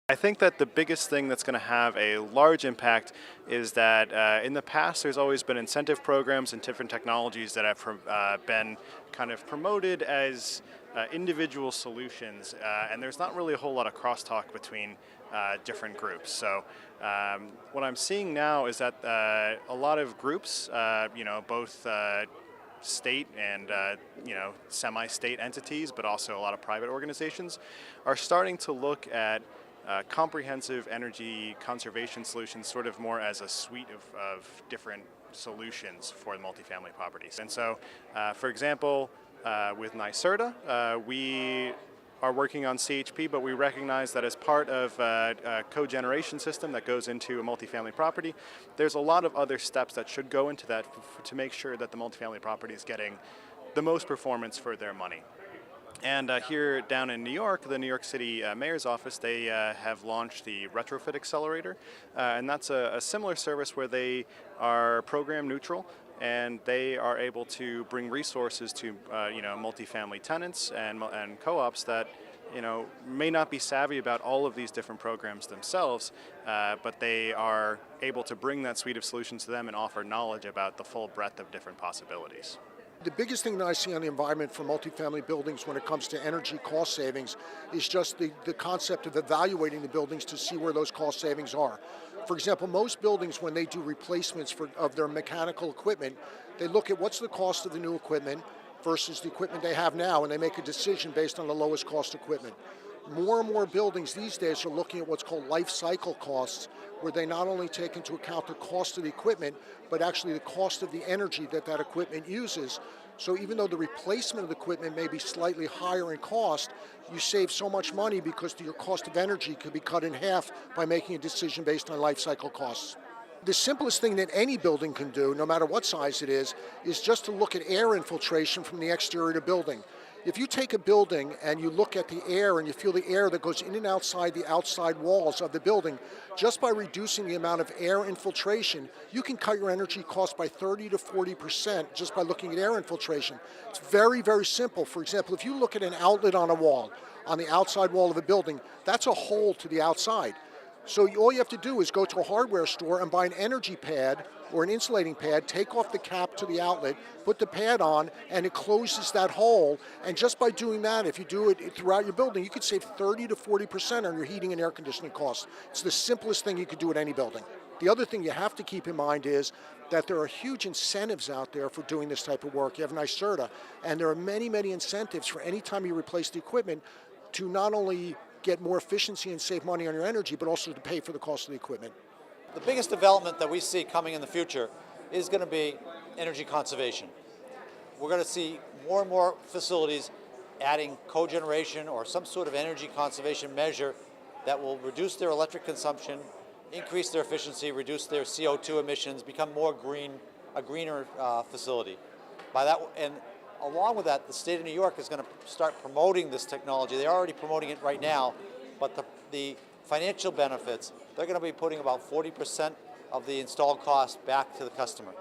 I think that the biggest thing that's going to have a large impact is that in the past there's always been incentive programs and different technologies that have been kind of promoted as individual solutions, and there's not really a whole lot of crosstalk between different groups. So what I'm seeing now is that a lot of groups, both state and semi-state entities, but also a lot of private organizations, are starting to look at comprehensive energy conservation solutions sort of more as a suite of different solutions for the multifamily properties. And so, for example, with NYSERDA, we are working on CHP, but we recognize that as part of a cogeneration system that goes into a multifamily property, there's a lot of other steps that should go into that to make sure that the multifamily property is getting the most performance for their money. And here down in New York, the New York City Mayor's Office, they have launched the Retrofit Accelerator, and that's a similar service where they are program neutral, and they are able to bring resources to multifamily tenants and co-ops that may not be savvy about all of these different programs themselves, but they are able to bring that suite of solutions to them and offer knowledge about the full breadth of different possibilities. The biggest thing that I see on the environment for multifamily buildings when it comes to energy cost savings is just the concept of evaluating the buildings to see where those cost savings are. For example, most buildings, when they do replacements of their mechanical equipment, they look at what's the cost of the new equipment versus the equipment they have now, and they make a decision based on the lowest cost equipment. More and more buildings these days are looking at what's called life cycle costs, where they not only take into account the cost of the equipment, but actually the cost of the energy that equipment uses. So even though the replacement of the equipment may be slightly higher in cost, you save so much money because your cost of energy could be cut in half by making a decision based on life cycle costs. The simplest thing that any building can do, no matter what size it is just to look at air infiltration from the exterior of the building. If you take a building and you look at the air and you feel the air that goes in and outside the outside walls of the building, just by reducing the amount of air infiltration, you can cut your energy cost by 30 to 40% just by looking at air infiltration. It's very, very simple. For example, if you look at an outlet on a wall, on the outside wall of a building, that's a hole to the outside. So all you have to do is go to a hardware store and buy an energy pad or an insulating pad, take off the cap to the outlet, put the pad on, and it closes that hole. And just by doing that, if you do it throughout your building, you could save 30 to 40% on your heating and air conditioning costs. It's the simplest thing you could do at any building. The other thing you have to keep in mind is that there are huge incentives out there for doing this type of work. You have NYSERDA, and there are many, many incentives for any time you replace the equipment to not only get more efficiency and save money on your energy, but also to pay for the cost of the equipment. The biggest development that we see coming in the future is going to be energy conservation. We're going to see more and more facilities adding cogeneration or some sort of energy conservation measure that will reduce their electric consumption, increase their efficiency, reduce their CO2 emissions, become a greener facility. And along with that, the state of New York is going to start promoting this technology. They're already promoting it right now, but the financial benefits, they're going to be putting about 40% of the installed cost back to the customer.